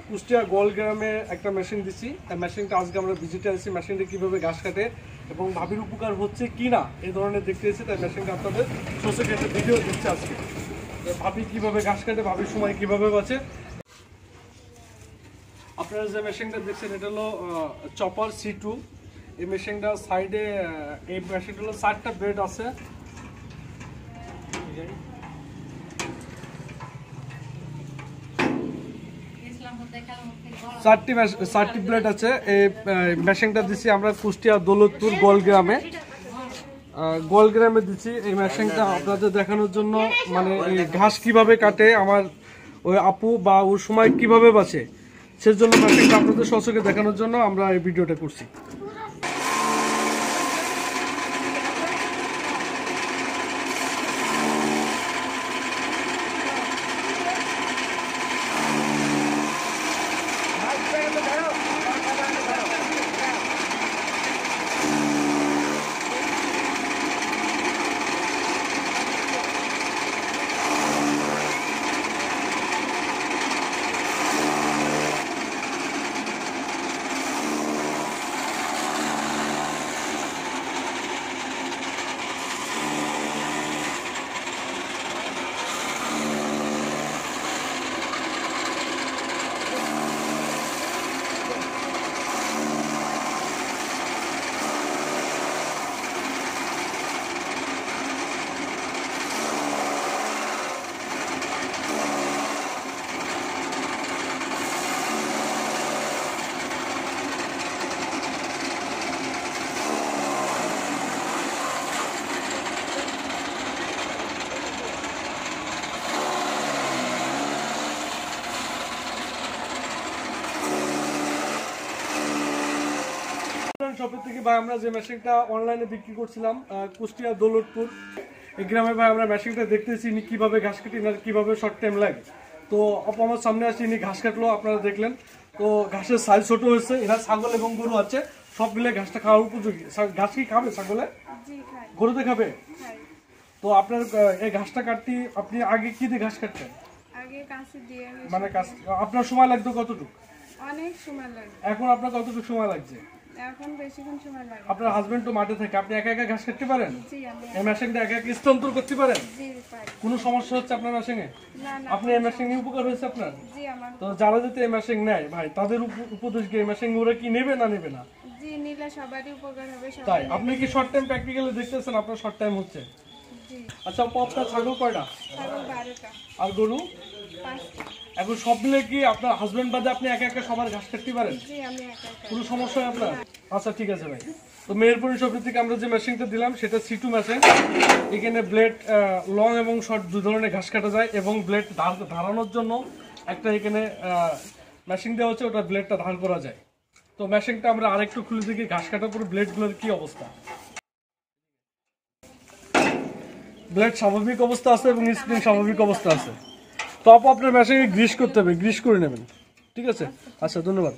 কুষ্টিয়া গোয়ালগ্রামে একটা মেশিন দিচ্ছি। মেশিনটা আজকে আমরা ভিজিটে আসছি, মেশিনটা কীভাবে ঘাস কাটে এবং ভাবির উপকার হচ্ছে কি না এই ধরনের দেখতে এসেছি। তাই মেশিনটা আপনাদের সোশ্যাল একটা ভিডিও দিচ্ছে আজকে। ভাবি কীভাবে ঘাস কাটে, ভাবির সময় কীভাবে বাঁচে। আপনারা যে মেশিনটা দেখছেন এটা হলো চপার C2। এই মেশিনটা সাইডে এই মেশিনটা হলো 4টা ব্লেড আছে। চারটি প্লেট আছে। এই মেশিনটা দিচ্ছি আমরা কুষ্টিয়া দৌলতপুর গোয়ালগ্রামে দিচ্ছি। এই মেশিনটা আপনাদের দেখানোর জন্য, মানে ঘাস কিভাবে কাটে আমার ওই আপু বা ওর সময় কিভাবে বাঁচে সেজন্য মেশিনটা আপনাদের সচকে দেখানোর জন্য আমরা এই ভিডিওটা করছি। শপের থেকে ভাই আমরা যে মেশিনটা অনলাইনে বিক্রি করছিলাম কুষ্টিয়া দৌলতপুর এই গ্রামে ভাই আমরা মেশিনটা দেখতেছি ইনি কিভাবে ঘাস কাটি না কিভাবে শর্ট টাইম লাগে। তো আমার সামনে আসছে, ইনি ঘাস কাটলো, আপনারা দেখলেন। তো ঘাসের সাইজ ছোট হয়েছে। এরা ছাগল এবং গরু আছে, সব মিলে ঘাসটা খাওয়ার উপযোগী। ঘাস কি খাবে ছাগলে, গরুতে খাবে? তো আপনার এই ঘাসটা কাটতে আপনি আগে কি দিয়ে ঘাস কাটতেন? মানে আপনার সময় লাগতো কতটুকু? অনেক সময় লাগে। এখন আপনার কতটুকু সময় লাগছে? এখন বেশিক্ষণ সময় লাগে। আপনার হাজবেন্ড তো মাঠে থাকে, আপনি একা একা ঘাস কাটতে পারেন? জি আমি। এই মেশিনটা একা একা স্থানান্তর করতে পারেন? জি পারি। কোনো সমস্যা হচ্ছে আপনার মেশিনে? না না। আপনি এই মেশিন নিয়ে উপকার হয়েছে আপনার? জি আমার। তো যারা যদি এই মেশিন নেয় ভাই তাদের উপদেশ কি এই মেশিন ওরা কি নেবে না নেবে না? জি নিলে সবারই উপকার হবে। তাই আপনি কি শর্ট টাইম প্র্যাকটিক্যালি দেখতেছেন আপনার শর্ট টাইম হচ্ছে? জি। আচ্ছা আপনার ছাগল কয়টা? ছাগল 12টা। আর গরু? 5টা। এখন সব মিলে কি আপনার হাজবেন্ড বাদে আপনি একা একা সবার ঘাস কাটতে পারেন? জি আমি একা একা। কোনো সমস্যা হয় আপনার? আচ্ছা ঠিক আছে ভাই। তো মেহেরপুরি শপ থেকে আমরা যে মেশিনটা দিলাম সেটা C2 মেশিন। এখানে ব্লেড লং এবং শর্ট দুই ধরনের ঘাস কাটা যায় এবং ব্লেড ধারানোর জন্য একটা এখানে মেশিন দেওয়া হচ্ছে, ওটা ব্লেডটা ধার করা যায়। তো মেশিনটা আমরা আরেকটু খুলে দেখি ঘাস কাটার পর ব্লেডগুলোর কি অবস্থা। ব্লেড স্বাভাবিক অবস্থা আছে এবং স্প্রিং স্বাভাবিক অবস্থা আছে। তো আপনার মেশিনে গ্রিস করতে হবে, গ্রিস করে নেবেন। ঠিক আছে, আচ্ছা ধন্যবাদ।